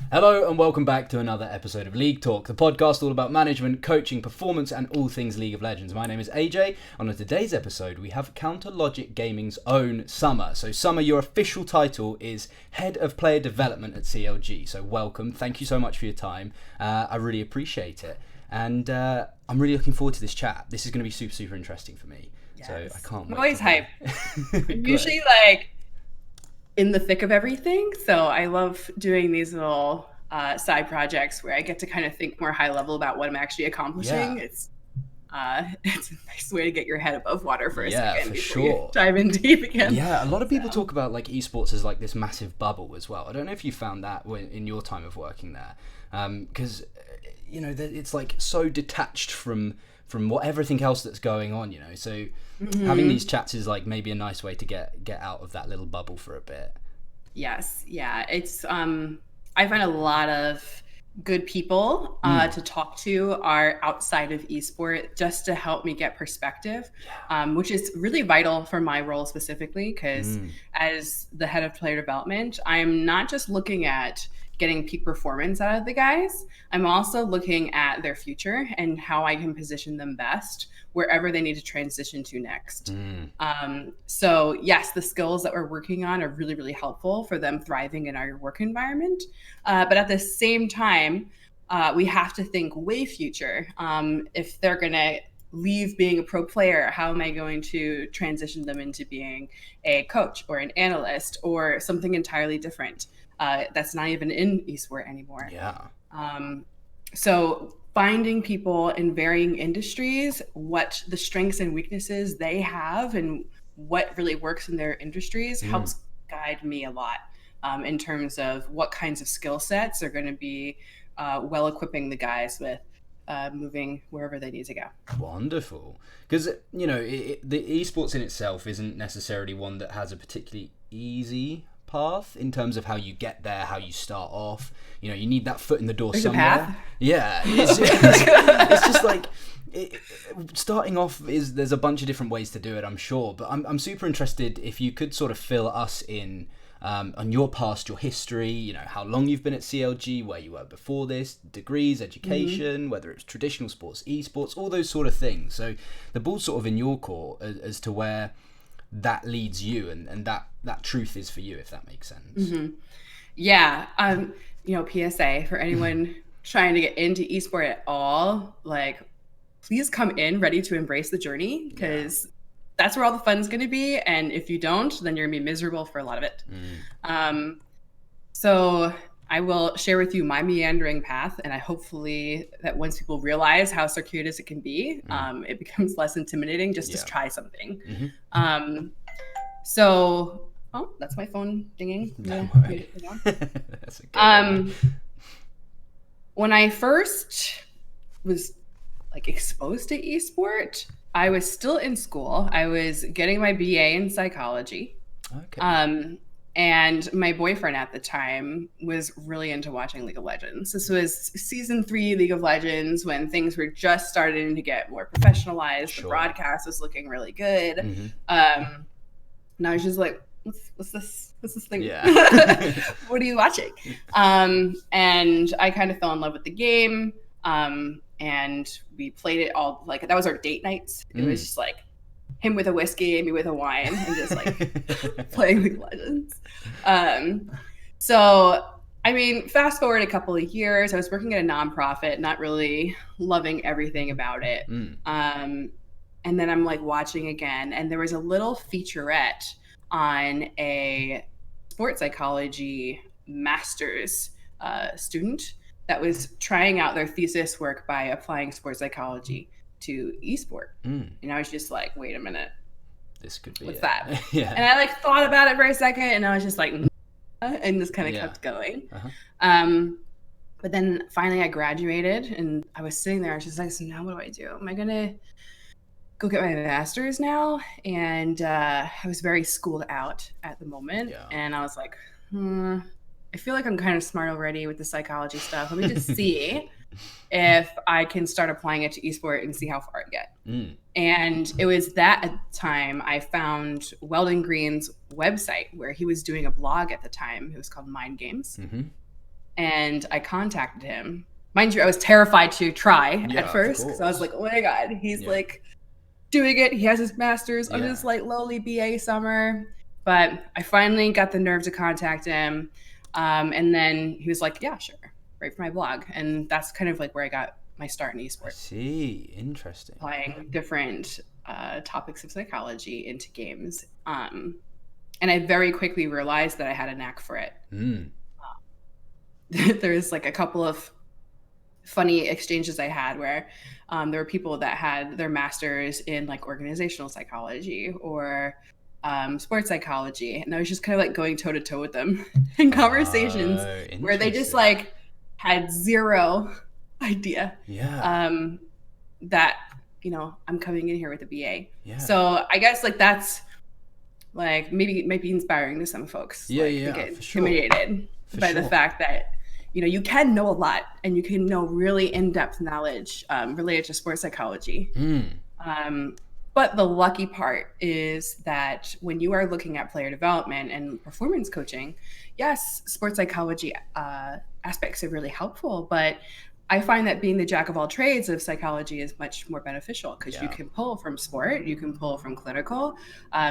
Hello and welcome back to another episode of League Talk, the podcast all about management, coaching, performance and all things League of Legends. My name is AJ, and on today's episode we have Counter Logic Gaming's own Summer. So Summer, your official title is Head of Player Development at CLG. So welcome, thank you so much for your time. I really appreciate it, and I'm really looking forward to this chat. This is going to be super interesting for me. Yes. So I can't wait. I'm always hype. I'm usually in the thick of everything, so I love doing these little side projects where I get to kind of think more high level about what I'm actually accomplishing. Yeah. It's a nice way to get your head above water for a second before you dive in deep again. Yeah, a lot of people talk about like esports as like this massive bubble as well. I don't know if you found that in your time of working there, because you know it's like so detached from what everything else that's going on, you know. So having these chats is like maybe a nice way to get out of that little bubble for a bit. Yes, yeah, it's I find a lot of good people to talk to are outside of esport, just to help me get perspective, which is really vital for my role specifically, because as the head of player development, I'm not just looking at getting peak performance out of the guys. I'm also looking at their future and how I can position them best wherever they need to transition to next. So yes, the skills that we're working on are really helpful for them thriving in our work environment. But at the same time, we have to think way future. If they're gonna leave being a pro player, how am I going to transition them into being a coach or an analyst or something entirely different? That's not even in esport anymore. Yeah. So finding people in varying industries, what the strengths and weaknesses they have and what really works in their industries helps guide me a lot in terms of what kinds of skill sets are going to be well equipping the guys with moving wherever they need to go. Wonderful. Because, you know, the esports in itself isn't necessarily one that has a particularly easy path in terms of how you get there, how you start off. You know, you need that foot in the door somewhere. Yeah, it's just like starting off there's a bunch of different ways to do it, I'm sure. But I'm super interested if you could sort of fill us in on your past, your history. You know, how long you've been at CLG, where you were before this, degrees, education, whether it's traditional sports, esports, all those sort of things. So the ball's sort of in your court as to where that leads you and that truth is for you, if that makes sense. Yeah. You know, PSA for anyone trying to get into esport at all, like, please come in ready to embrace the journey, because that's where all the fun's going to be. And if you don't, then you're gonna be miserable for a lot of it. So I will share with you my meandering path, and I hopefully that once people realize how circuitous it can be, it becomes less intimidating just to try something. So, oh, that's my phone dinging. No, that's okay. When I first was like exposed to esport, I was still in school. I was getting my BA in psychology. Okay. And my boyfriend at the time was really into watching League of Legends. This was season 3 League of Legends, when things were just starting to get more professionalized. The broadcast was looking really good. And I was just like, what's this thing? Yeah. What are you watching? And I kind of fell in love with the game. And we played it all, like, that was our date nights. It was just like him with a whiskey and me with a wine, and just like playing League of Legends. So, I mean, fast forward a couple of years, I was working at a nonprofit, not really loving everything about it. And then I'm like watching again, and there was a little featurette on a sports psychology master's student that was trying out their thesis work by applying sports psychology to esport. And I was just like, wait a minute, this could be what's that? Yeah. And I like thought about it for a second, and I was just like, and just kind of kept going. But then finally I graduated, and I was sitting there, I was just like, so now what do I do? Am I gonna go get my master's now? And I was very schooled out at the moment. And I was like, I feel like I'm kind of smart already with the psychology stuff. Let me just see if I can start applying it to esport and see how far I get. And it was that at the time I found Weldon Green's website, where he was doing a blog at the time. It was called Mind Games. and I contacted him. Mind you, I was terrified to try at first because I was like, oh my God, he's like doing it. He has his master's on his like lowly BA summer. But I finally got the nerve to contact him. And then he was like, yeah, sure, write for my blog. And that's kind of like where I got my start in esports. I see. Interesting. Applying different topics of psychology into games. And I very quickly realized that I had a knack for it. There's like a couple of funny exchanges I had where there were people that had their masters in like organizational psychology or sports psychology, and I was just kind of like going toe to toe with them in conversations where they just like had zero idea that, you know, I'm coming in here with a BA. So I guess like that's like maybe it might be inspiring to some folks. They get intimidated by the fact that, you know, you can know a lot and you can know really in-depth knowledge related to sports psychology. But the lucky part is that when you are looking at player development and performance coaching, yes, sports psychology aspects are really helpful, but I find that being the jack of all trades of psychology is much more beneficial because you can pull from sport, you can pull from clinical,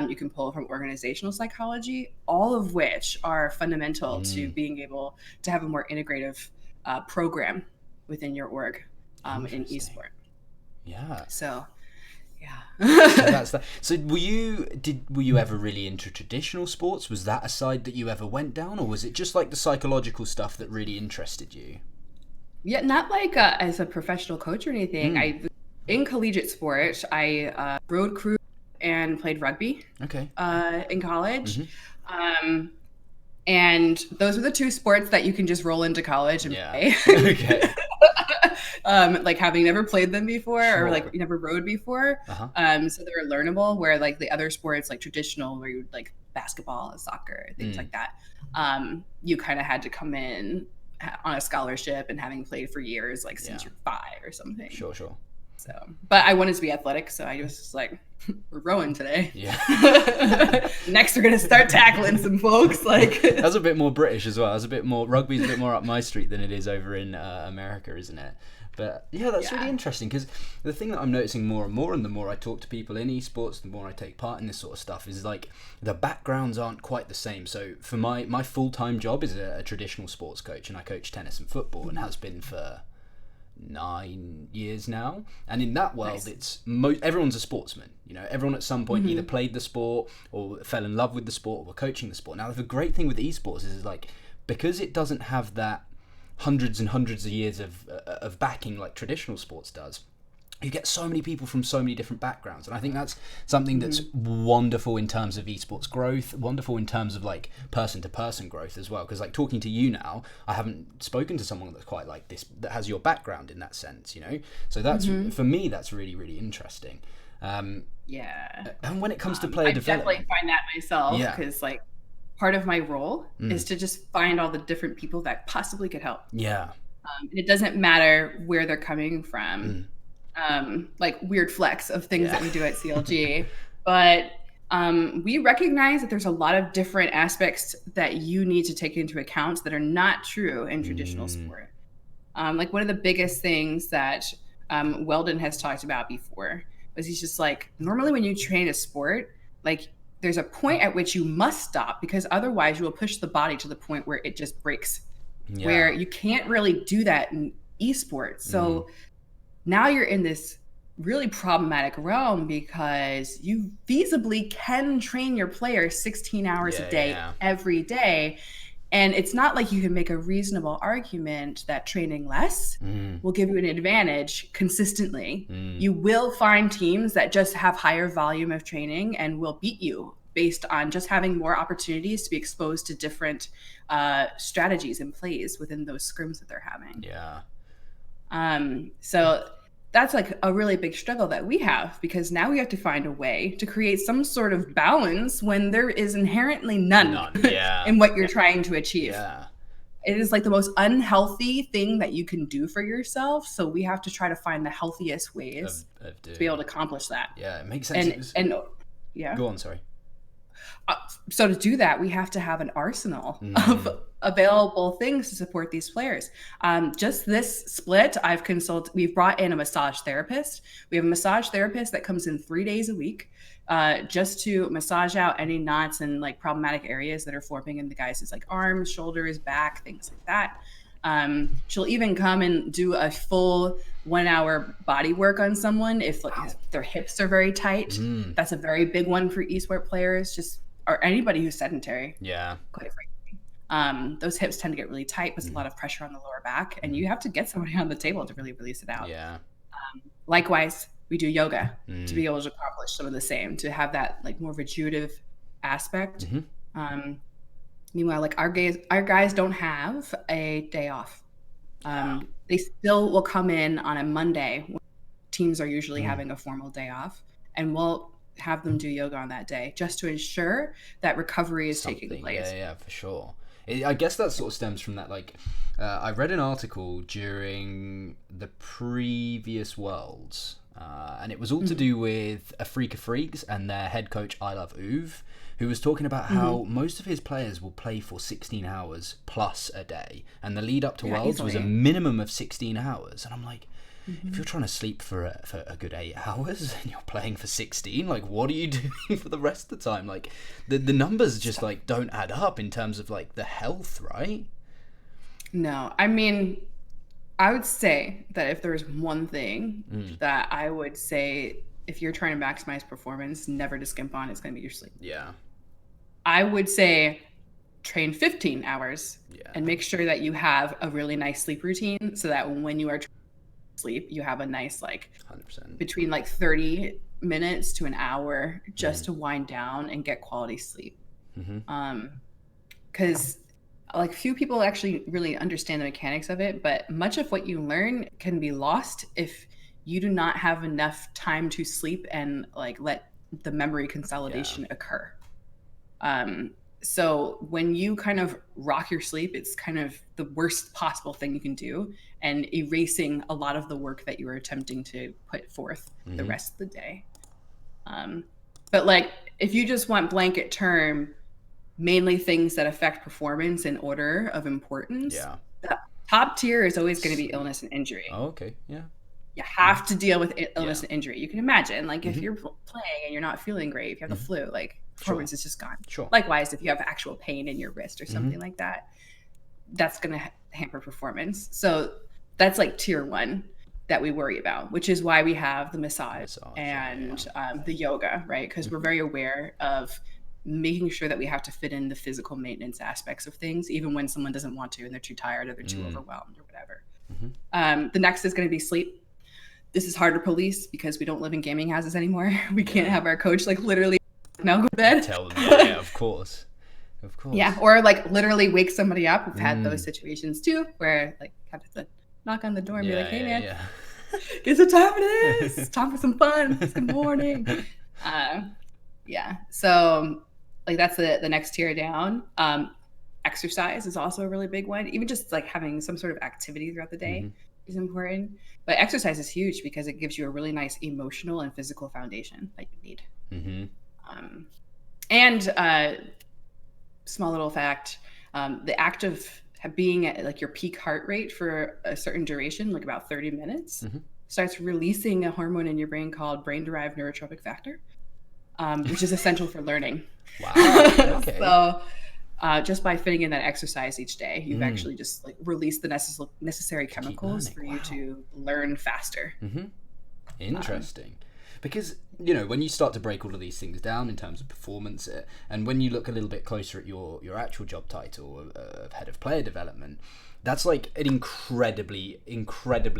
you can pull from organizational psychology, all of which are fundamental to being able to have a more integrative program within your org in esport. So, that's that. So were you ever really into traditional sports? Was that a side that you ever went down, or was it just like the psychological stuff that really interested you? Yeah, not like as a professional coach or anything. In collegiate sport, I road crew and played rugby. In college. And those are the two sports that you can just roll into college and play. Like having never played them before or like never rode before. So they're learnable, where like the other sports like traditional where you would like basketball, soccer, things like that. You kind of had to come in on a scholarship and having played for years, like since you're 5 or something. Sure. So, but I wanted to be athletic, so I was just like, we're rowing today. Next, we're gonna start tackling some folks. Like that's a bit more British as well. That's a bit more rugby's a bit more up my street than it is over in America, isn't it? But that's really interesting, because the thing that I'm noticing more and more, and the more I talk to people in esports, the more I take part in this sort of stuff, is like the backgrounds aren't quite the same. So for my full-time job is a traditional sports coach, and I coach tennis and football, and has been for 9 years now. And in that world, it's everyone's a sportsman. You know, everyone at some point either played the sport or fell in love with the sport or were coaching the sport. Now, the great thing with esports is like, because it doesn't have that hundreds and hundreds of years of backing like traditional sports does, you get so many people from so many different backgrounds, and I think that's something that's wonderful in terms of esports growth, wonderful in terms of like person-to-person growth as well, because like talking to you now, I haven't spoken to someone that's quite like this, that has your background in that sense, you know, so that's for me, that's really, really interesting. And when it comes to player development, I definitely find that myself, because like part of my role is to just find all the different people that possibly could help. It doesn't matter where they're coming from. Like weird flex of things that we do at CLG, but we recognize that there's a lot of different aspects that you need to take into account that are not true in traditional sport. Like one of the biggest things that Weldon has talked about before was he's just like, normally when you train a sport, like there's a point at which you must stop, because otherwise you will push the body to the point where it just breaks, where you can't really do that in esports. So now you're in this really problematic realm, because you feasibly can train your players 16 hours a day, every day. And it's not like you can make a reasonable argument that training less will give you an advantage consistently. You will find teams that just have higher volume of training and will beat you based on just having more opportunities to be exposed to different strategies and plays within those scrims that they're having. So that's like a really big struggle that we have, because now we have to find a way to create some sort of balance when there is inherently none in what you're trying to achieve. It is like the most unhealthy thing that you can do for yourself. So we have to try to find the healthiest ways to be able to accomplish that. It makes sense. And go on, sorry. So to do that, we have to have an arsenal available things to support these players. Just this split, we've brought in a massage therapist. We have a massage therapist that comes in 3 days a week, just to massage out any knots and like problematic areas that are forming in the guys' like arms, shoulders, back, things like that. She'll even come and do a full 1 hour body work on someone if their hips are very tight. That's a very big one for esport players, or anybody who's sedentary. Yeah. Quite frankly. Those hips tend to get really tight, puts a lot of pressure on the lower back, and you have to get somebody on the table to really release it out. Yeah. Likewise, we do yoga to be able to accomplish some of the same, to have that like more rejuvenative aspect. Meanwhile, like our guys don't have a day off. They still will come in on a Monday when teams are usually having a formal day off, and we'll have them do yoga on that day just to ensure that recovery is taking place. Yeah, for sure. I guess that sort of stems from that, like, I read an article during the previous Worlds, and it was all to do with Afrika Freaks and their head coach, I Love Uve, who was talking about how most of his players will play for 16 hours plus a day, and the lead up to Worlds was a minimum of 16 hours. And I'm like, if you're trying to sleep for a good 8 hours and you're playing for 16, like, what are you doing for the rest of the time? Like, the numbers just like don't add up in terms of like the health, right? No, I mean, I would say that if there's one thing that I would say, if you're trying to maximize performance, never to skimp on, it's going to be your sleep. Yeah. I would say train 15 hours and make sure that you have a really nice sleep routine, so that when you are trying to sleep, you have a nice, like, 100%. between like 30 minutes to an hour just to wind down and get quality sleep. Because like few people actually really understand the mechanics of it, but much of what you learn can be lost if you do not have enough time to sleep and like let the memory consolidation occur. So when you kind of rock your sleep, it's kind of the worst possible thing you can do, and erasing a lot of the work that you were attempting to put forth the rest of the day. But like, if you just want blanket term, mainly things that affect performance in order of importance, the top tier is always going to be illness and injury. Oh, okay. Yeah. You have to deal with illness and injury. You can imagine, like, if you're playing and you're not feeling great, if you have the flu, like, performance is just gone. Likewise, if you have actual pain in your wrist or something like that, that's going to hamper performance. So that's like tier 1 that we worry about, which is why we have the massage and the yoga, right? Because we're very aware of making sure that we have to fit in the physical maintenance aspects of things, even when someone doesn't want to and they're too tired or they're too overwhelmed or whatever. The next is going to be sleep. This is hard to police because we don't live in gaming houses anymore. We can't have our coach like literally now go to bed. Tell them, yeah, of course. Yeah, or like literally wake somebody up. We've had those situations too, where like have to knock on the door and be like, "Hey man, guess what time it is? It's time for some fun. It's good morning." So like that's the next tier down. Exercise is also a really big one. Even just like having some sort of activity throughout the day is important. But exercise is huge because it gives you a really nice emotional and physical foundation that you need. Small little fact, the act of being at like your peak heart rate for a certain duration, like about 30 minutes, starts releasing a hormone in your brain called brain-derived neurotrophic factor, which is essential for learning. Wow. Okay. So just by fitting in that exercise each day, you've actually just like released the necessary chemicals for you to learn faster. Interesting. Because, you know, when you start to break all of these things down in terms of performance, and when you look a little bit closer at your actual job title of head of player development, that's like an incredibly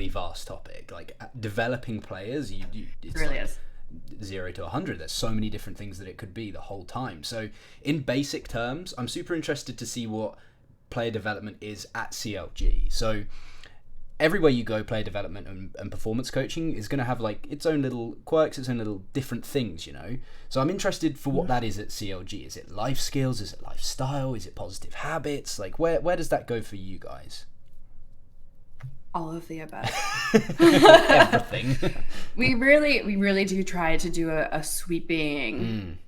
vast topic. Like developing players, it's it really is. 0 to 100. There's so many different things that it could be the whole time. So in basic terms, I'm super interested to see what player development is at CLG. So everywhere you go, player development and performance coaching is going to have like its own little quirks, its own little different things, you know. So I'm interested for what that is at CLG. Is it life skills? Is it lifestyle? Is it positive habits? Like where does that go for you guys? All of the above. Everything. We really do try to do a sweeping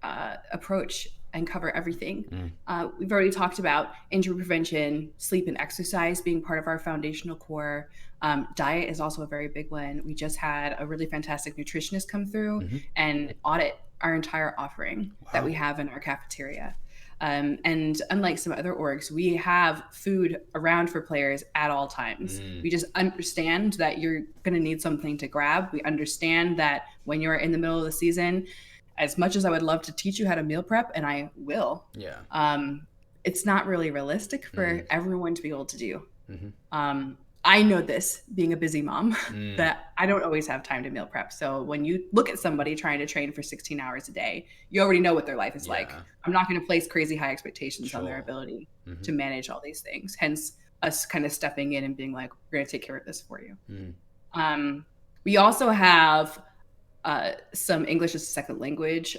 approach and cover everything. Mm. We've already talked about injury prevention, sleep and exercise being part of our foundational core. Diet is also a very big one. We just had a really fantastic nutritionist come through and audit our entire offering that we have in our cafeteria. And unlike some other orgs, we have food around for players at all times. We just understand that you're going to need something to grab. We understand that when you're in the middle of the season, as much as I would love to teach you how to meal prep, and I will, it's not really realistic for everyone to be able to do. I know this, being a busy mom, that I don't always have time to meal prep. So when you look at somebody trying to train for 16 hours a day, you already know what their life is like. I'm not going to place crazy high expectations on their ability to manage all these things. Hence us kind of stepping in and being like, we're going to take care of this for you. We also have some English as a second language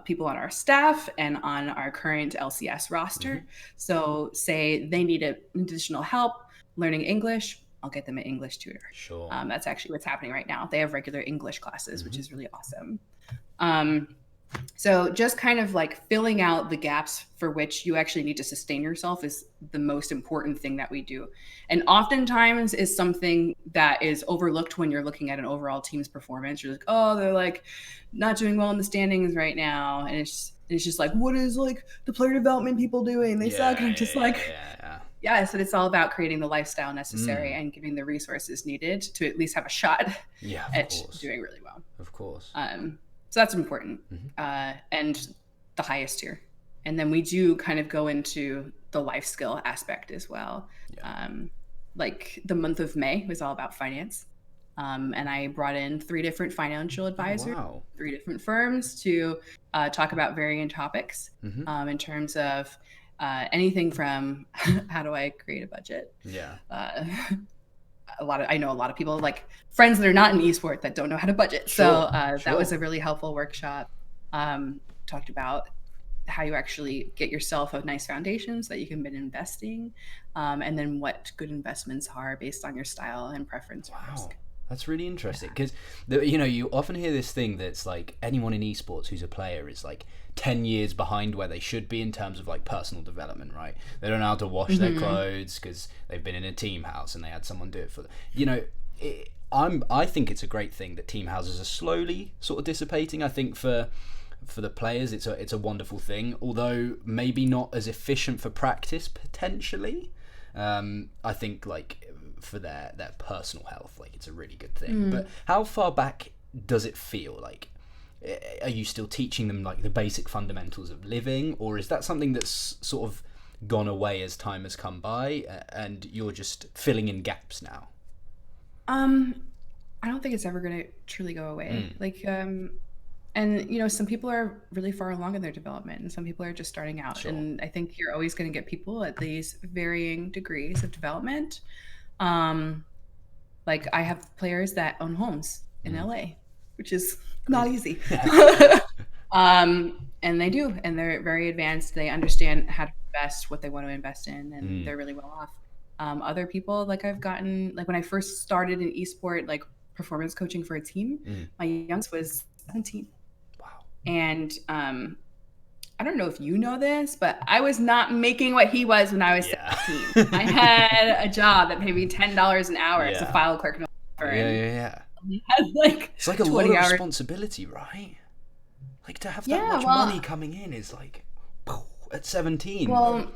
people on our staff and on our current LCS roster. So say they need additional help learning English, I'll get them an English tutor. Sure. That's actually what's happening right now. They have regular English classes, which is really awesome. So just kind of like filling out the gaps for which you actually need to sustain yourself is the most important thing that we do. And oftentimes is something that is overlooked when you're looking at an overall team's performance. You're like, oh, they're like not doing well in the standings right now. And it's just like, what is like the player development people doing? They suck. And I'm just so it's all about creating the lifestyle necessary and giving the resources needed to at least have a shot at doing really well. Of course. So that's important. And the highest tier. And then we do kind of go into the life skill aspect as well. Like the month of May was all about finance. And I brought in 3 different financial advisors, 3 different firms to talk about varying topics in terms of anything from how do I create a budget? I know a lot of people, like friends that are not in esport, that don't know how to budget. So that was a really helpful workshop. Talked about how you actually get yourself a nice foundation so that you can begin investing, and then what good investments are based on your style and preference. Risk. That's really interesting because you often hear this thing that's like anyone in esports who's a player is like 10 years behind where they should be in terms of like personal development, right? They don't know how to wash their clothes because they've been in a team house and they had someone do it for them. I think it's a great thing that team houses are slowly sort of dissipating. I think for the players it's a wonderful thing, although maybe not as efficient for practice potentially. I think like for their personal health, like it's a really good thing. But how far back does it feel? Like, are you still teaching them like the basic fundamentals of living, or is that something that's sort of gone away as time has come by and you're just filling in gaps now? I don't think it's ever going to truly go away. And some people are really far along in their development and some people are just starting out. And I think you're always going to get people at these varying degrees of development. Like I have players that own homes in LA, which is not easy. And they do, and they're very advanced. They understand how to invest, what they want to invest in, and they're really well off. Other people, like I've gotten, like when I first started in esport, like performance coaching for a team, my youngest was 17. Wow. And I don't know if you know this, but I was not making what he was when I was 17. I had a job that paid me $10 an hour as a file clerk. It's like a lot of responsibility, right? Like to have that much money coming in is like at 17. Well,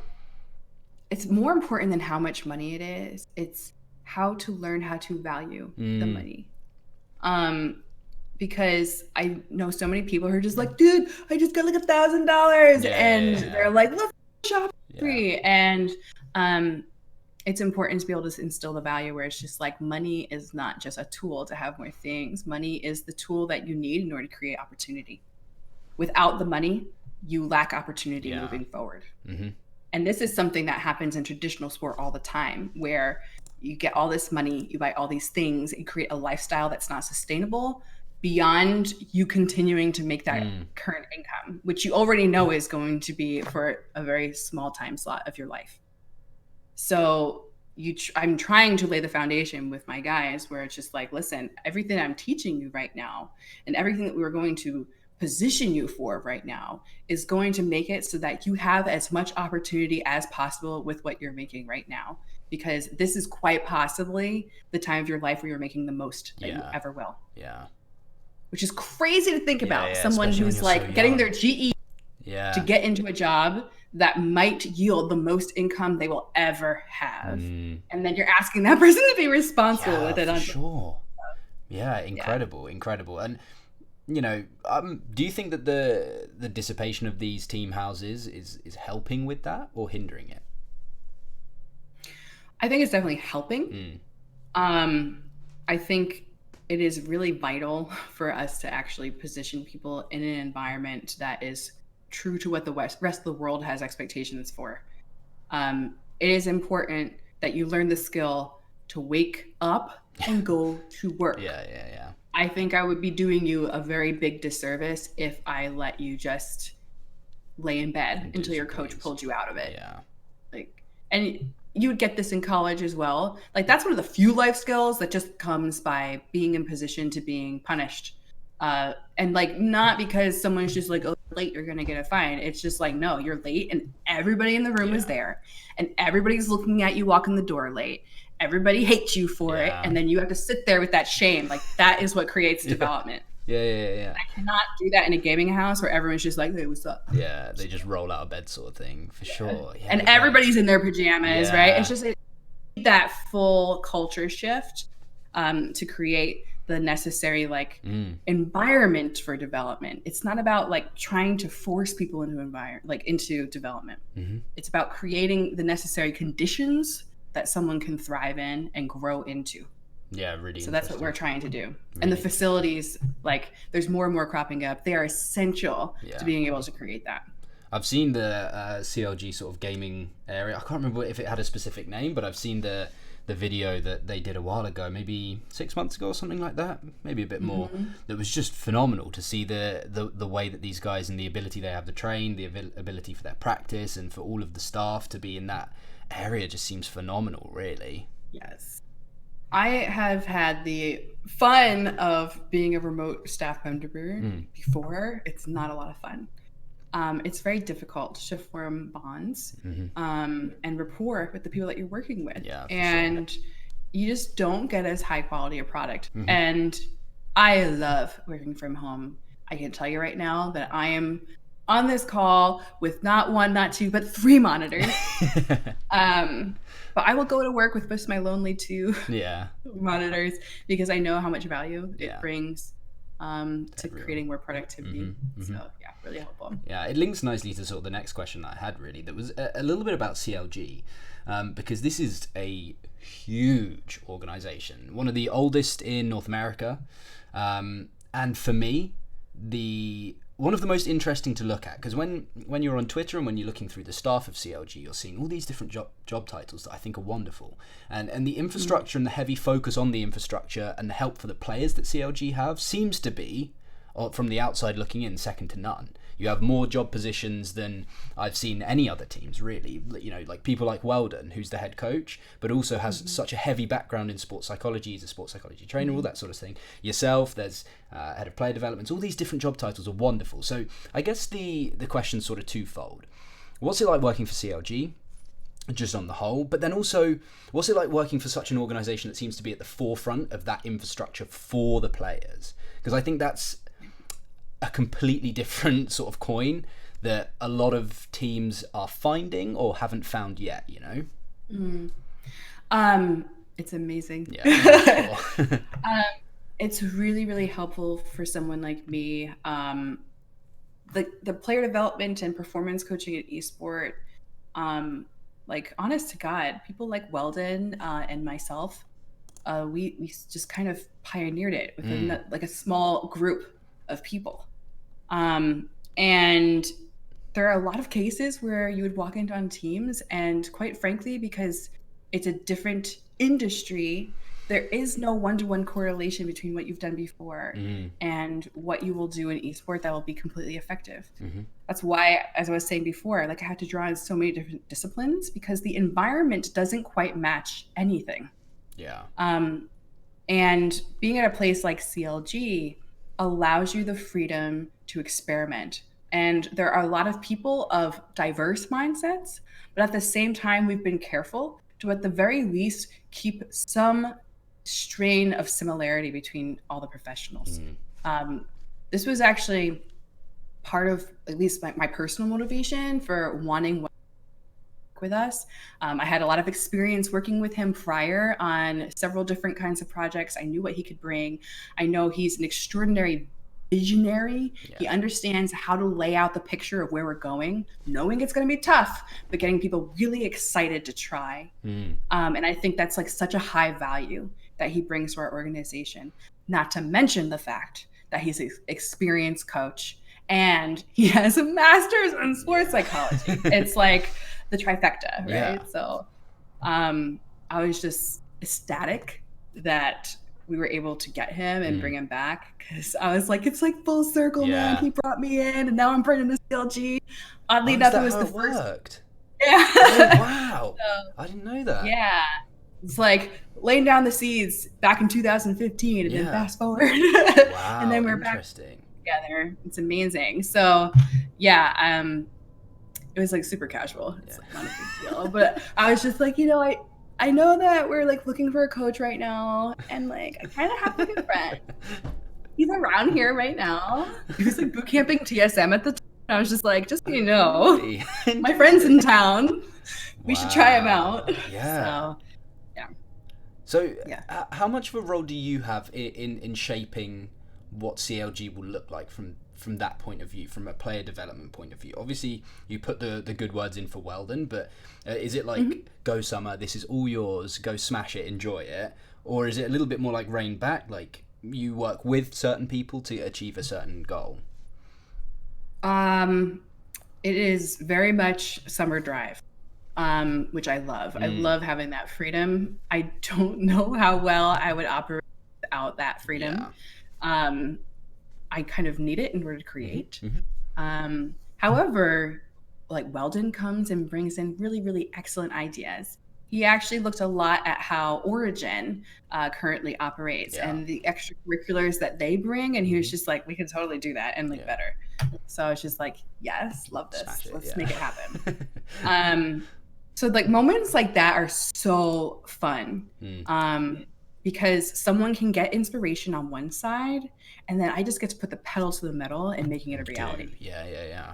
it's more important than how much money it is. It's how to learn how to value the money. Because I know so many people who are just like, dude, I just got like $1,000, and they're like, let's shop free. And it's important to be able to instill the value where it's just like money is not just a tool to have more things. Money is the tool that you need in order to create opportunity. Without the money, you lack opportunity moving forward. And this is something that happens in traditional sport all the time, where you get all this money, you buy all these things, and create a lifestyle that's not sustainable beyond you continuing to make that current income, which you already know is going to be for a very small time slot of your life. So I'm trying to lay the foundation with my guys where it's just like, listen, everything I'm teaching you right now and everything that we were going to position you for right now is going to make it so that you have as much opportunity as possible with what you're making right now, because this is quite possibly the time of your life where you're making the most that you ever will. Yeah. Which is crazy to think about. Yeah, someone especially when who's you're like so getting young. their GE to get into a job that might yield the most income they will ever have. And then you're asking that person to be responsible with it. For sure. Yeah, incredible. And you know, do you think that the dissipation of these team houses is helping with that or hindering it? I think it's definitely helping. I think it is really vital for us to actually position people in an environment that is true to what the rest of the world has expectations for. It is important that you learn the skill to wake up and go to work. Yeah. I think I would be doing you a very big disservice if I let you just lay in bed until your coach pulled you out of it. Yeah. Like, and you would get this in college as well. Like, that's one of the few life skills that just comes by being in position to being punished. And like, not because someone's just like, oh, late, you're gonna get a fine. It's just like, no, you're late and everybody in the room is there and everybody's looking at you walking the door late. Everybody hates you for it, and then you have to sit there with that shame. Like, that is what creates development. Yeah. I cannot do that in a gaming house where everyone's just like, hey, what's up? Yeah, they just roll out of bed sort of thing, for sure. Yeah, and everybody's in their pajamas, right? It's just that full culture shift to create the necessary environment for development. It's not about like trying to force people into development. It's about creating the necessary conditions that someone can thrive in and grow into. Yeah, really. So that's what we're trying to do. Really. And the facilities, like, there's more and more cropping up. They are essential to being able to create that. I've seen the CLG sort of gaming area. I can't remember if it had a specific name, but I've seen the video that they did a while ago, maybe 6 months ago or something like that, maybe a bit more. That was just phenomenal to see the way that these guys and the ability they have to train, the ability for their practice, and for all of the staff to be in that area just seems phenomenal, really. Yes. I have had the fun of being a remote staff member before. It's not a lot of fun. It's very difficult to form bonds and rapport with the people that you're working with. And you just don't get as high quality a product. And I love working from home. I can tell you right now that I am on this call with not one, not two, but 3 monitors. But I will go to work with just my lonely 2 monitors because I know how much value it brings to creating more productivity. So really helpful. Yeah, it links nicely to sort of the next question that I had, really. That was a little bit about CLG, because this is a huge organization, one of the oldest in North America, and for me, one of the most interesting to look at, because when you're on Twitter and when you're looking through the staff of CLG, you're seeing all these different job titles that I think are wonderful, and the infrastructure and the heavy focus on the infrastructure and the help for the players that CLG have seems to be, from the outside looking in, second to none. You have more job positions than I've seen any other teams, really. You know, like people like Weldon, who's the head coach, but also has such a heavy background in sports psychology. He's a sports psychology trainer, all that sort of thing. Yourself, there's head of player development. All these different job titles are wonderful. So I guess the question's sort of twofold. What's it like working for CLG, just on the whole? But then also, what's it like working for such an organisation that seems to be at the forefront of that infrastructure for the players? Because I think that's a completely different sort of coin that a lot of teams are finding or haven't found yet, you know? It's amazing. Yeah. It's really, really helpful for someone like me. The player development and performance coaching at eSport, like, honest to God, people like Weldon and myself, we just kind of pioneered it within like a small group of people. And there are a lot of cases where you would walk into on teams, and quite frankly, because it's a different industry, there is no one-to-one correlation between what you've done before and what you will do in eSport that will be completely effective. That's why, as I was saying before, like, I had to draw in so many different disciplines because the environment doesn't quite match anything. Yeah. And being at a place like CLG, allows you the freedom to experiment. And there are a lot of people of diverse mindsets, but at the same time, we've been careful to, at the very least, keep some strain of similarity between all the professionals. This was actually part of at least my personal motivation for wanting with us. I had a lot of experience working with him prior on several different kinds of projects. I knew what he could bring. I know he's an extraordinary visionary. Yeah. He understands how to lay out the picture of where we're going, knowing it's going to be tough, but getting people really excited to try. And I think that's like such a high value that he brings to our organization, not to mention the fact that he's an experienced coach and he has a master's in sports psychology. It's like the trifecta, right? Yeah. So I was just ecstatic that we were able to get him and bring him back, because I was like, it's like full circle, man. He brought me in and now I'm bringing this CLG. Oddly enough, it was the first. Worked? Yeah. Oh, wow. So, I didn't know that. Yeah. It's like laying down the seeds back in 2015 and then fast forward. Wow. And then we're back together. It's amazing. So yeah, it was like super casual. It's like not a big deal. But I was just like, I know that we're like looking for a coach right now, and like I kind of have like a friend. He's around here right now. He was like boot camping TSM at the time. I was just like, just so you know, my friend's in town. We should try him out. Yeah. So how much of a role do you have in shaping what CLG will look like from that point of view, from a player development point of view? Obviously, you put the good words in for Weldon, but is it like, go Summer, this is all yours, go smash it, enjoy it? Or is it a little bit more like rein back, like you work with certain people to achieve a certain goal? It is very much Summer Drive. Which I love. I love having that freedom. I don't know how well I would operate without that freedom. Yeah. I kind of need it in order to create. However, like Weldon comes and brings in really, really excellent ideas. He actually looked a lot at how Origin currently operates and the extracurriculars that they bring. And he was just like, we can totally do that and like better. So I was just like, yes, love this. Let's make it happen. So like moments like that are so fun because someone can get inspiration on one side and then I just get to put the pedal to the metal and making it a reality. Yeah.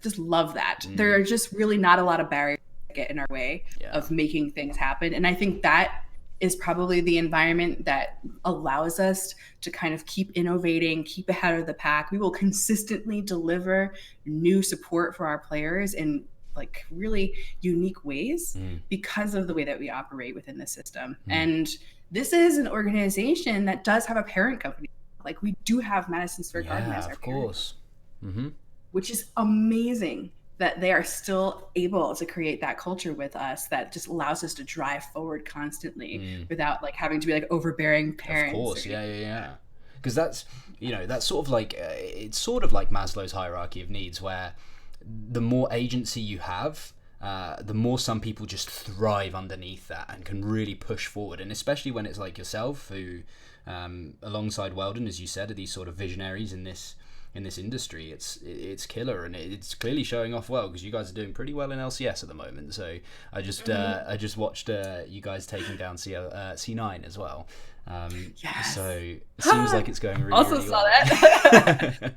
Just love that. There are just really not a lot of barriers that get in our way of making things happen. And I think that is probably the environment that allows us to kind of keep innovating, keep ahead of the pack. We will consistently deliver new support for our players in like really unique ways because of the way that we operate within the system. And this is an organization that does have a parent company. Like we do have Madison Square Garden as our parent, which is amazing that they are still able to create that culture with us that just allows us to drive forward constantly without like having to be like overbearing parents. Of course, yeah. Because that's, that's sort of like, it's sort of like Maslow's hierarchy of needs, where the more agency you have, the more some people just thrive underneath that and can really push forward. And especially when it's like yourself, who, alongside Weldon, as you said, are these sort of visionaries in this industry. It's killer, and it's clearly showing off well, because you guys are doing pretty well in LCS at the moment. So I just watched you guys taking down C9 as well. So it seems like it's going really, also really saw well. That.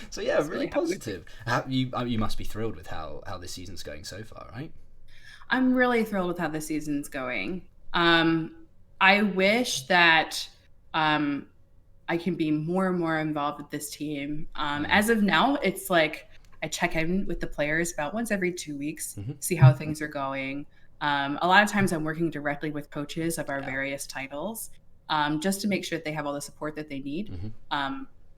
So yeah, really positive. You must be thrilled with how this season's going so far, right? I'm really thrilled with how the season's going. I wish that I can be more and more involved with this team. As of now, it's like I check in with the players about once every 2 weeks, see how things are going. A lot of times I'm working directly with coaches of our various titles, just to make sure that they have all the support that they need.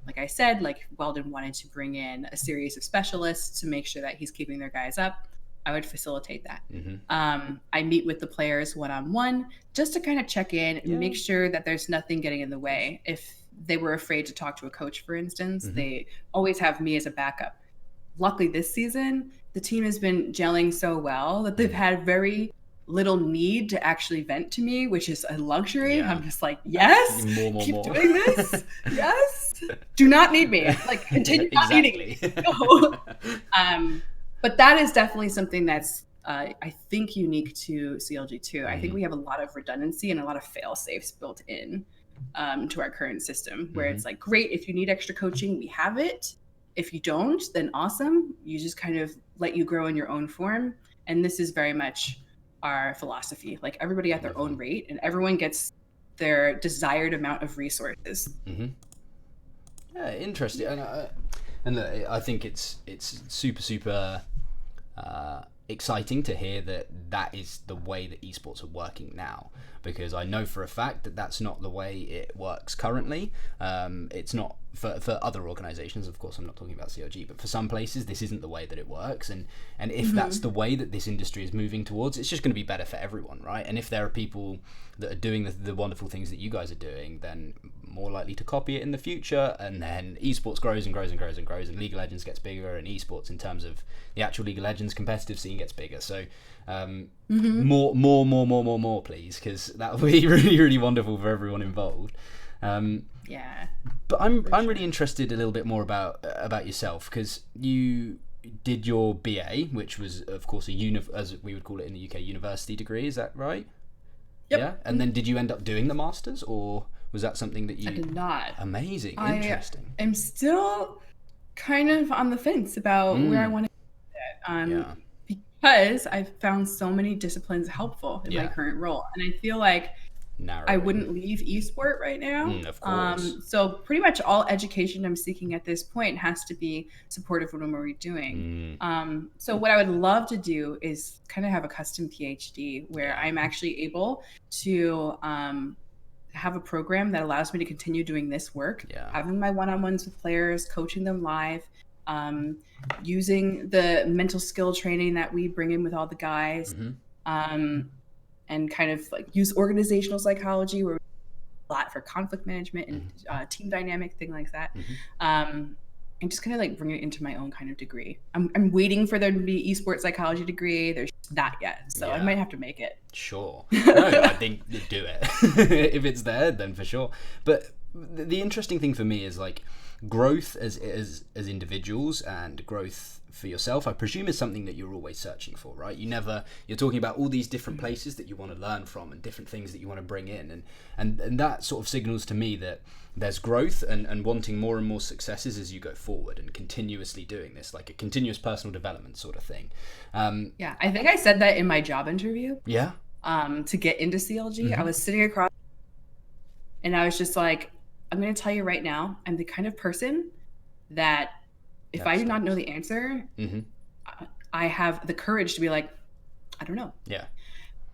Like I said, like Weldon wanted to bring in a series of specialists to make sure that he's keeping their guys up. I would facilitate that. I meet with the players one-on-one just to kind of check in and make sure that there's nothing getting in the way. If they were afraid to talk to a coach, for instance, they always have me as a backup. Luckily this season, the team has been gelling so well that they've had very little need to actually vent to me, which is a luxury. Yeah. I'm just like, yes, keep doing this. Yes, do not need me. Like, continue not needing me. But that is definitely something that's I think unique to CLG too. I think we have a lot of redundancy and a lot of fail safes built in to our current system, where it's like, great, if you need extra coaching, we have it. If you don't, then awesome. You just kind of let you grow in your own form. And this is very much our philosophy. Like, everybody at their own rate, and everyone gets their desired amount of resources. Yeah, interesting. And look, I think it's super exciting to hear that is the way that esports are working now, because I know for a fact that that's not the way it works currently. It's not for other organizations, of course. I'm not talking about CLG, but for some places this isn't the way that it works, and if that's the way that this industry is moving towards, it's just going to be better for everyone, right? And if there are people that are doing the wonderful things that you guys are doing, then more likely to copy it in the future, and then esports grows and grows and grows and grows, and League of Legends gets bigger, and esports in terms of the actual League of Legends competitive scene gets bigger. So more please, because that would be really, really wonderful for everyone involved. Yeah, but I'm really interested a little bit more about yourself, because you did your BA, which was of course as we would call it in the UK, university degree. Is that right? Yep. Yeah. And then did you end up doing the masters, or was that something that you... I did not. Amazing. Interesting. I'm still kind of on the fence about where I want to go. Because I've found so many disciplines helpful in my current role. And I feel like I wouldn't leave esport right now. Of course. So pretty much all education I'm seeking at this point has to be supportive of what we're doing. So what I would love to do is kind of have a custom PhD where I'm actually able to have a program that allows me to continue doing this work, having my one-on-ones with players, coaching them live, using the mental skill training that we bring in with all the guys, and kind of like use organizational psychology, where we do a lot for conflict management and team dynamic, thing like that. And just kind of like bring it into my own kind of degree. I'm waiting for there to be esports psychology degree. There's not yet, so I might have to make it. Sure. No, I think you do it. If it's there, then for sure. But the interesting thing for me is like growth as individuals, and growth for yourself, I presume, is something that you're always searching for, right? You're talking about all these different places that you want to learn from, and different things that you want to bring in, and that sort of signals to me that there's growth and wanting more and more successes as you go forward, and continuously doing this, like a continuous personal development sort of thing. I think I said that in my job interview. To get into CLG, I was sitting across, and I was just like, I'm going to tell you right now, I'm the kind of person that if I do not know the answer, I have the courage to be like, I don't know.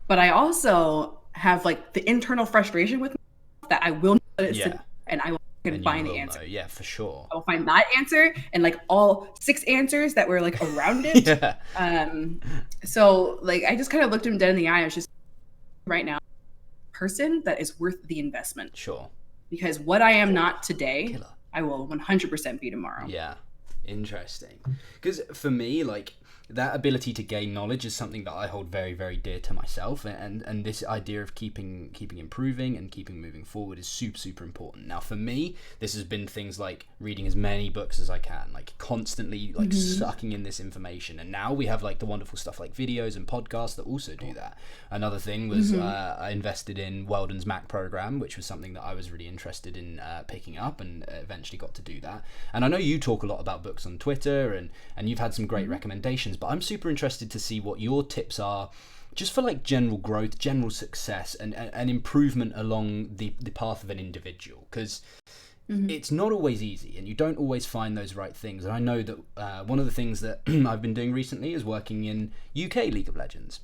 But I also have like the internal frustration with myself that I will not and I will find the answer. Yeah, for sure. I will find that answer and like all 6 answers that were like around it. So like I just kind of looked him dead in the eye. I was just right now, person that is worth the investment. Sure. Because what I am not today, I will 100% be tomorrow. Yeah. Interesting. Because for me, like, that ability to gain knowledge is something that I hold very, very dear to myself, and this idea of keeping improving and keeping moving forward is super, super important. Now, for me, this has been things like reading as many books as I can, like constantly like sucking in this information. And now we have like the wonderful stuff like videos and podcasts that also do that. Another thing was I invested in Weldon's Mac program, which was something that I was really interested in picking up, and eventually got to do that. And I know you talk a lot about books on Twitter, and you've had some great recommendations, but I'm super interested to see what your tips are just for like general growth, general success, and improvement along the path of an individual, because it's not always easy, and you don't always find those right things. And I know that one of the things that I've been doing recently is working in UK League of Legends,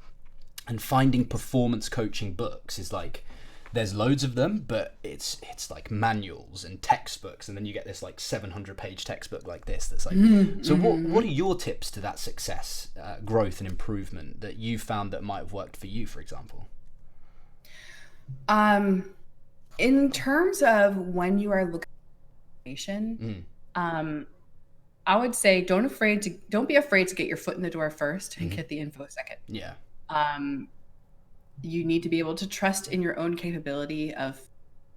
and finding performance coaching books is like, there's loads of them, but it's like manuals and textbooks, and then you get this like 700-page textbook like this that's like so what are your tips to that success, growth and improvement that you found that might have worked for you, for example? In terms of when you are looking for information, I would say don't be afraid to get your foot in the door first and get the info second. you need to be able to trust in your own capability of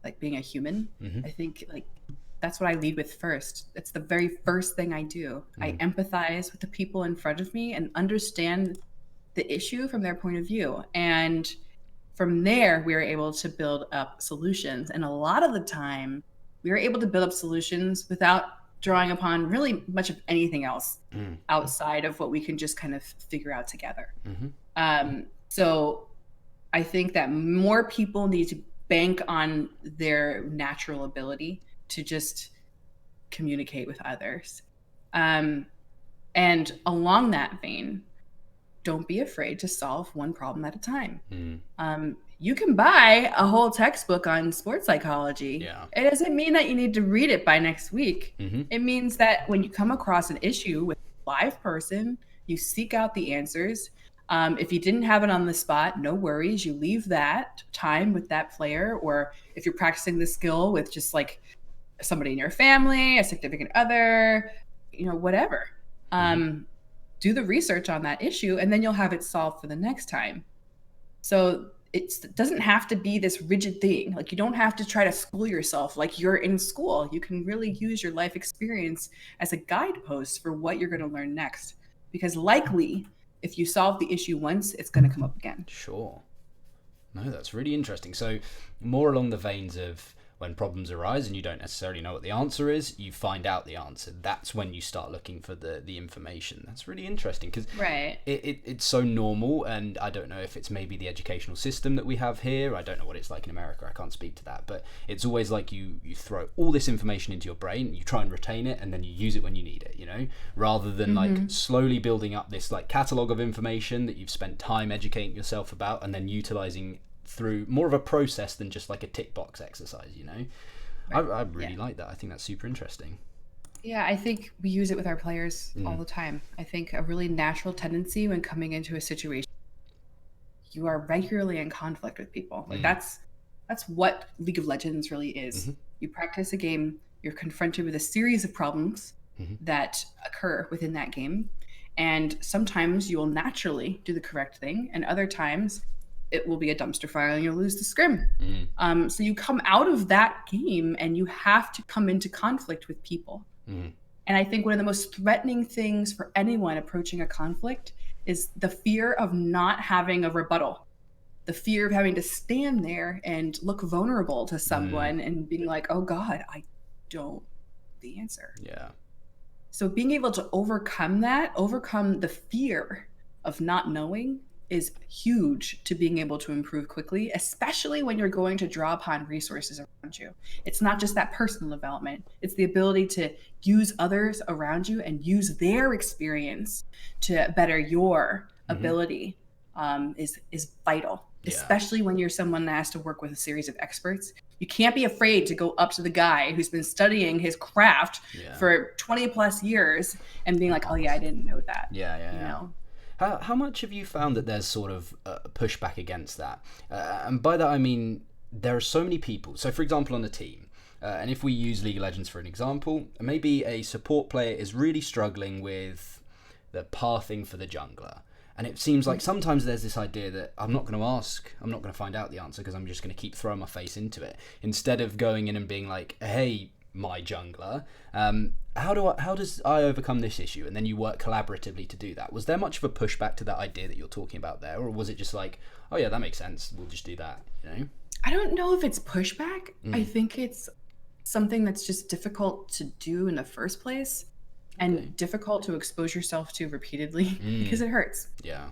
like being a human. I think like that's what I lead with first. It's the very first thing I do. I empathize with the people in front of me and understand the issue from their point of view. And from there, we are able to build up solutions. And a lot of the time, we are able to build up solutions without drawing upon really much of anything else outside of what we can just kind of figure out together. So I think that more people need to bank on their natural ability to just communicate with others. And along that vein, don't be afraid to solve one problem at a time. You can buy a whole textbook on sports psychology. Yeah. It doesn't mean that you need to read it by next week. It means that when you come across an issue with a live person, you seek out the answers. If you didn't have it on the spot, no worries. You leave that time with that player, or if you're practicing the skill with just like somebody in your family, a significant other, whatever. Do the research on that issue, and then you'll have it solved for the next time. So it doesn't have to be this rigid thing. Like, you don't have to try to school yourself like you're in school. You can really use your life experience as a guidepost for what you're going to learn next. Because likely, if you solve the issue once, it's going to come up again. Sure. No, that's really interesting. So more along the veins of when problems arise and you don't necessarily know what the answer is, you find out the answer. That's when you start looking for the information. That's really interesting because it's so normal, and I don't know if it's maybe the educational system that we have here. I don't know what it's like in America. I can't speak to that, but it's always like you throw all this information into your brain, you try and retain it, and then you use it when you need it, rather than like slowly building up this like catalog of information that you've spent time educating yourself about and then utilizing through more of a process than just like a tick box exercise. I really like that. I think that's super interesting. Yeah, I think we use it with our players all the time. I think a really natural tendency when coming into a situation, you are regularly in conflict with people. Like that's what League of Legends really is. You practice a game, you're confronted with a series of problems that occur within that game, and sometimes you will naturally do the correct thing, and other times it will be a dumpster fire and you'll lose the scrim. So you come out of that game and you have to come into conflict with people. And I think one of the most threatening things for anyone approaching a conflict is the fear of not having a rebuttal, the fear of having to stand there and look vulnerable to someone and being like, oh God, I don't know the answer. Yeah. So being able to overcome the fear of not knowing, is huge to being able to improve quickly, especially when you're going to draw upon resources around you. It's not just that personal development. It's the ability to use others around you and use their experience to better your ability is vital, especially when you're someone that has to work with a series of experts. You can't be afraid to go up to the guy who's been studying his craft for 20 plus years and being like, oh yeah, I didn't know that. Yeah. How much have you found that there's sort of pushback against that? And by that I mean there are so many people. So for example, on a team, and if we use League of Legends for an example, maybe a support player is really struggling with the pathing for the jungler. And it seems like sometimes there's this idea that I'm not going to find out the answer because I'm just going to keep throwing my face into it. Instead of going in and being like, hey, my jungler, how does I overcome this issue? And then you work collaboratively to do that. Was there much of a pushback to that idea that you're talking about there? Or was it just like, oh yeah, that makes sense, we'll just do that, I don't know if it's pushback. I think it's something that's just difficult to do in the first place and difficult to expose yourself to repeatedly because it hurts. Yeah.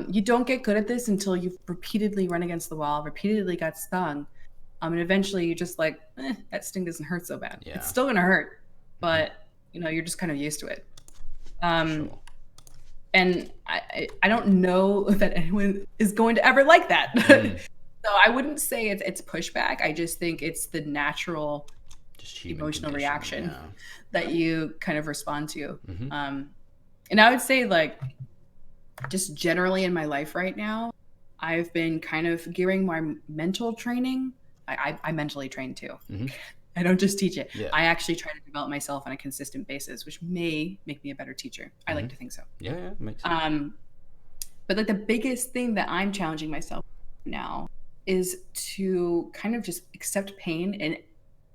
You don't get good at this until you've repeatedly run against the wall, repeatedly got stung. And eventually you're just like, that sting doesn't hurt so bad. Yeah. It's still going to hurt, but you're just kind of used to it. Sure. And I don't know that anyone is going to ever like that. So I wouldn't say it's pushback. I just think it's the natural emotional reaction that you kind of respond to. And I would say, like, just generally in my life right now, I've been kind of gearing my mental training. I mentally train too. I don't just teach it. Yeah. I actually try to develop myself on a consistent basis, which may make me a better teacher. I like to think so. Yeah, makes sense. But like the biggest thing that I'm challenging myself now is to kind of just accept pain in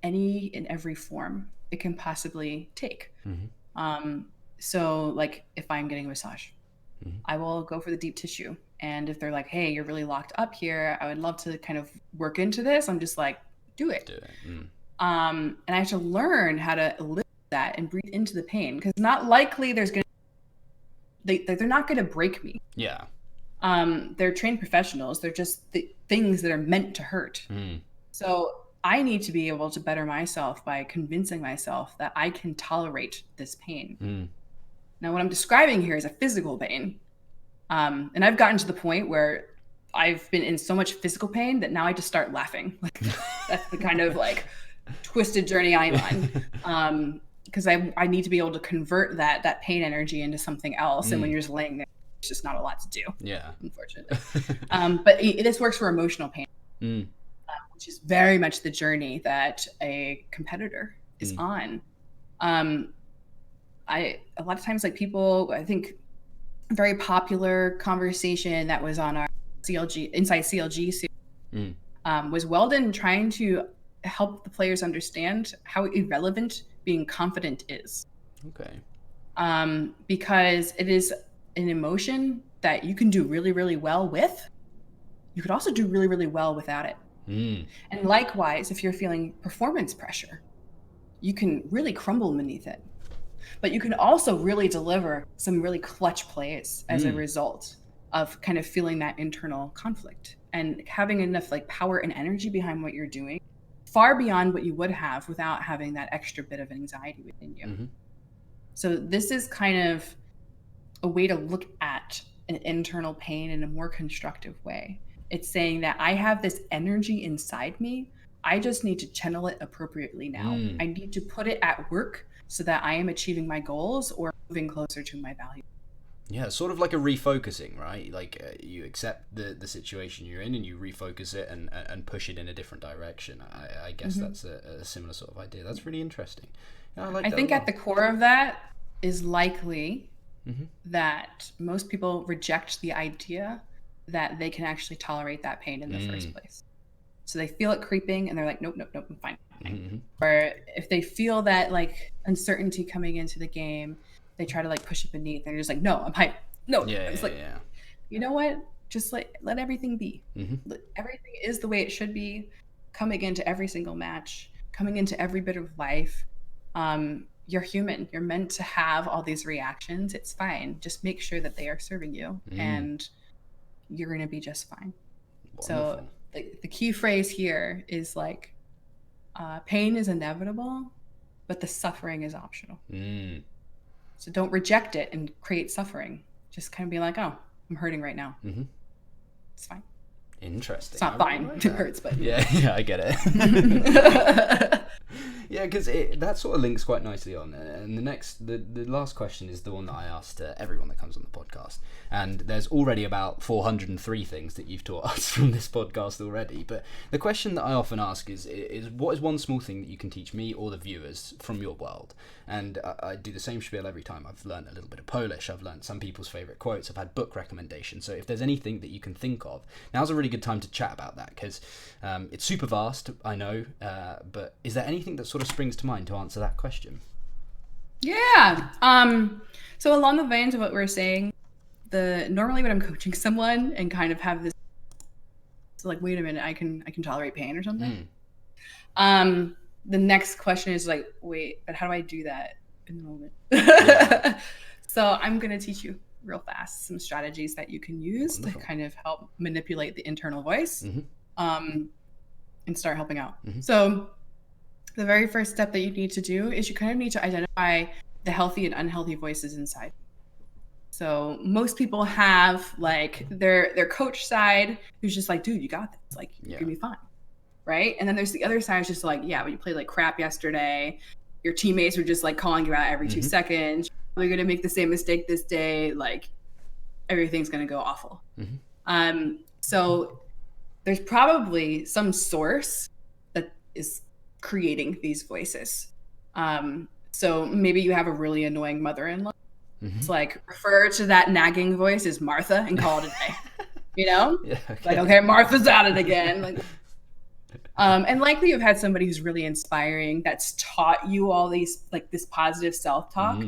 any and every form it can possibly take. So like if I'm getting a massage, I will go for the deep tissue. And if they're like, hey, you're really locked up here, I would love to kind of work into this, I'm just like, do it. And I have to learn how to live that and breathe into the pain, because not likely they're not going to break me. Yeah. They're trained professionals. They're just the things that are meant to hurt. So I need to be able to better myself by convincing myself that I can tolerate this pain. Now, what I'm describing here is a physical pain. And I've gotten to the point where I've been in so much physical pain that now I just start laughing. Like that's the kind of like twisted journey I'm on. Because I need to be able to convert that pain energy into something else. And when you're just laying there, it's just not a lot to do. Yeah, unfortunately. But this works for emotional pain, which is very much the journey that a competitor is on. A lot of times, like people, I think, a very popular conversation that was on our CLG Inside CLG series was Weldon trying to help the players understand how irrelevant being confident is. Okay. Because it is an emotion that you can do really, really well with. You could also do really, really well without it. And likewise, if you're feeling performance pressure, you can really crumble beneath it. But you can also really deliver some really clutch plays as a result of kind of feeling that internal conflict and having enough like power and energy behind what you're doing, far beyond what you would have without having that extra bit of anxiety within you. So this is kind of a way to look at an internal pain in a more constructive way. It's saying that I have this energy inside me. I just need to channel it appropriately now. I need to put it at work so that I am achieving my goals or moving closer to my value. Yeah, sort of like a refocusing, right? Like you accept the situation you're in and you refocus it and push it in a different direction. I guess that's a similar sort of idea. That's really interesting. Yeah, I think at the core of that is likely that most people reject the idea that they can actually tolerate that pain in the first place. So they feel it creeping and they're like, nope, I'm fine. Or if they feel that like uncertainty coming into the game, they try to like push it beneath and they're just like, no, I'm hyped. No, it's like, you know what? Just like let everything be. Everything is the way it should be. Coming into every single match, coming into every bit of life. You're human. You're meant to have all these reactions. It's fine. Just make sure that they are serving you and you're going to be just fine. Wonderful. So the key phrase here is like, pain is inevitable, but the suffering is optional. So don't reject it and create suffering. Just kind of be like, oh, I'm hurting right now. It's fine. Interesting. It's not fine. It hurts, but yeah, I get it. Yeah, because that sort of links quite nicely on. And the last question is the one that I asked everyone that comes on the podcast. And there's already about 403 things that you've taught us from this podcast already. But the question that I often ask is what is one small thing that you can teach me or the viewers from your world? And I do the same spiel every time. I've learned a little bit of Polish. I've learned some people's favorite quotes. I've had book recommendations. So if there's anything that you can think of, now's a really good time to chat about that, because it's super vast, I know. But is there anything that sort of springs to mind to answer that question? Yeah. So along the veins of what we're saying, normally when I'm coaching someone and kind of have this, like, wait a minute, I can tolerate pain or something. The next question is like, wait, but how do I do that in the moment? Yeah. So I'm going to teach you real fast some strategies that you can use to kind of help manipulate the internal voice and start helping out. So the very first step that you need to do is you kind of need to identify the healthy and unhealthy voices inside. So most people have like their coach side who's just like, dude, you got this. Like, you're gonna be fine. Right? And then there's the other side, is just like, yeah, but you played like crap yesterday. Your teammates were just like calling you out every 2 seconds. You're going to make the same mistake this day. Like, everything's going to go awful. So there's probably some source that is creating these voices. So maybe you have a really annoying mother-in-law. It's like, refer to that nagging voice as Martha and call it a day. you know? Yeah, Like, okay, Martha's at it again. Like, and likely you've had somebody who's really inspiring that's taught you all these, like this positive self-talk.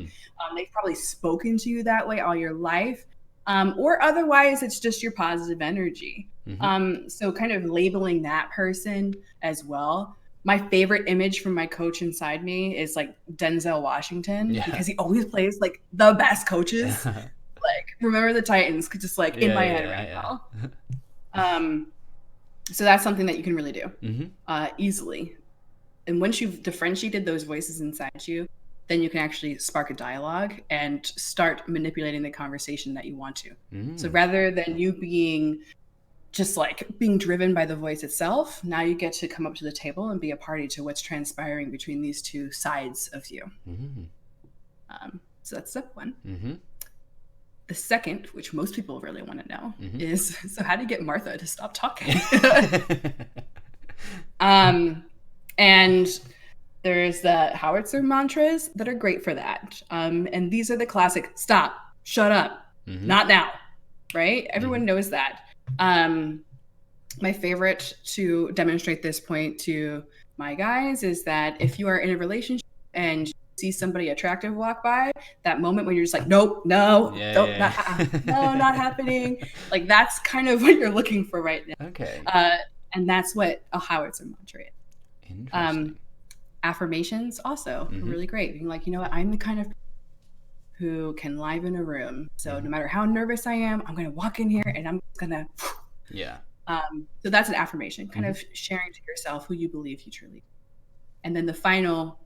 They've probably spoken to you that way all your life. Or otherwise it's just your positive energy. So kind of labeling that person as well. My favorite image from my coach inside me is like Denzel Washington, because he always plays like the best coaches. Like, remember the Titans, just like in my head right now. So that's something that you can really do easily. And once you've differentiated those voices inside you, then you can actually spark a dialogue and start manipulating the conversation that you want to. So rather than you being just like being driven by the voice itself, now you get to come up to the table and be a party to what's transpiring between these two sides of you. So that's step one. The second, which most people really want to know, is, so how do you get Martha to stop talking? And there's the howitzer mantras that are great for that. And these are the classic, stop, shut up, not now, right? Everyone knows that. My favorite to demonstrate this point to my guys is that if you are in a relationship and you see somebody attractive walk by, that moment when you're just like, nope, no, no, not happening. Like, that's kind of what you're looking for right now. Okay. And that's what a howitzer mantra is. Interesting. Affirmations also are really great. Being like, you know what, I'm the kind of who can liven a room. So no matter how nervous I am, I'm going to walk in here and I'm just going to. So that's an affirmation, kind of sharing to yourself who you believe you truly. And then the final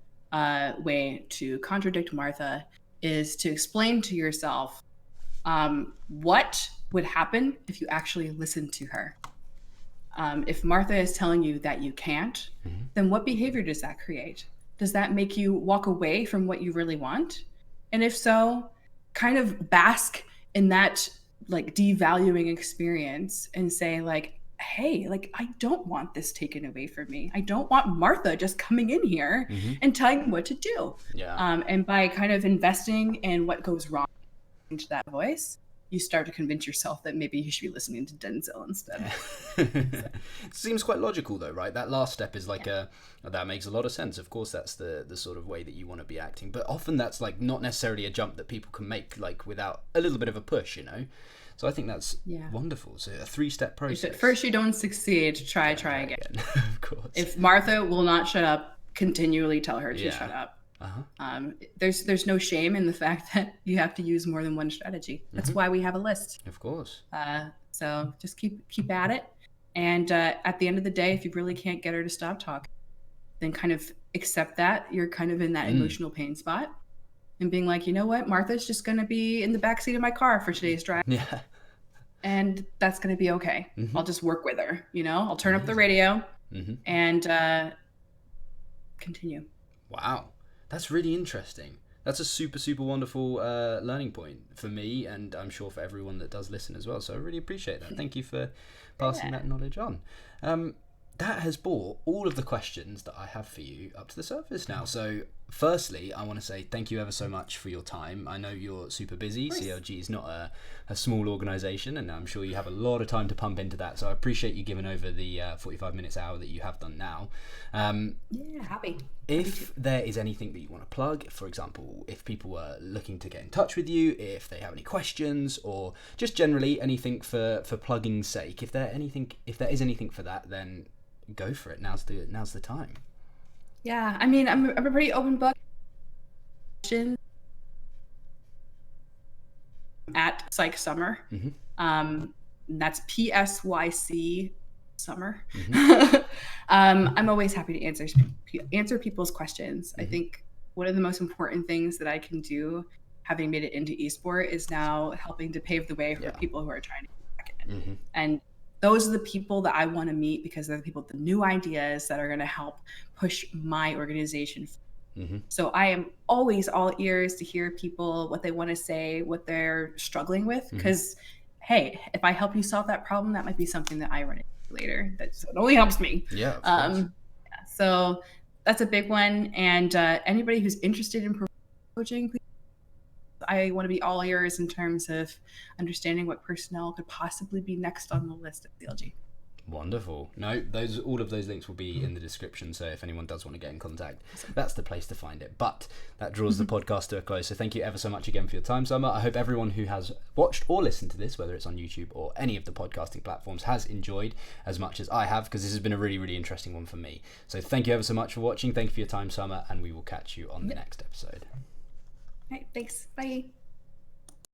way to contradict Martha is to explain to yourself what would happen if you actually listened to her. If Martha is telling you that you can't, then what behavior does that create? Does that make you walk away from what you really want? And if so, kind of bask in that like devaluing experience and say like, hey, like, I don't want this taken away from me. I don't want Martha just coming in here and telling me what to do. And by kind of investing in what goes wrong into that voice, you start to convince yourself that maybe you should be listening to Denzel instead. Seems quite logical though, right? That last step is like that makes a lot of sense. Of course, that's the sort of way that you want to be acting, but often that's like not necessarily a jump that people can make like without a little bit of a push, you know? So I think that's wonderful. So a 3-step process. If at first you don't succeed, try again. Of course. If Martha will not shut up, continually tell her to shut up. There's no shame in the fact that you have to use more than one strategy. That's why we have a list. Of course. So just keep at it. And at the end of the day, if you really can't get her to stop talking, then kind of accept that you're kind of in that emotional pain spot and being like, you know what, Martha's just going to be in the backseat of my car for today's drive. And that's going to be okay. I'll just work with her. You know, I'll turn up the radio and continue. Wow. That's really interesting. That's a super, super wonderful learning point for me, and I'm sure for everyone that does listen as well. So I really appreciate that. Thank you for passing that knowledge on. That has brought all of the questions that I have for you up to the surface now. So firstly, I want to say thank you ever so much for your time. I know you're super busy. CLG is not a small organisation, and I'm sure you have a lot of time to pump into that. So I appreciate you giving over the 45 minutes hour that you have done now. Happy. If there is anything that you want to plug, for example, if people are looking to get in touch with you, if they have any questions, or just generally anything for plugging's sake, if there is anything for that, then go for it. Now's the time. Yeah, I mean, I'm a pretty open book. At CLG Summer. That's PSYC Summer. I'm always happy to answer people's questions. I think one of the most important things that I can do, having made it into esport, is now helping to pave the way for people who are trying to get back in. And those are the people that I want to meet, because they're the people with the new ideas that are going to help push my organization. So I am always all ears to hear people, what they want to say, what they're struggling with, because hey, if I help you solve that problem, that might be something that I run into later. That only helps me. So that's a big one. And anybody who's interested in coaching, please I want to be all ears in terms of understanding what personnel could possibly be next on the list of CLG. Wonderful. No, all of those links will be in the description, so if anyone does want to get in contact, that's the place to find it. But that draws the podcast to a close, so thank you ever so much again for your time, Summer. I hope everyone who has watched or listened to this, whether it's on YouTube or any of the podcasting platforms, has enjoyed as much as I have, because this has been a really, really interesting one for me. So thank you ever so much for watching. Thank you for your time, Summer, and we will catch you on the next episode. All right, thanks. Bye.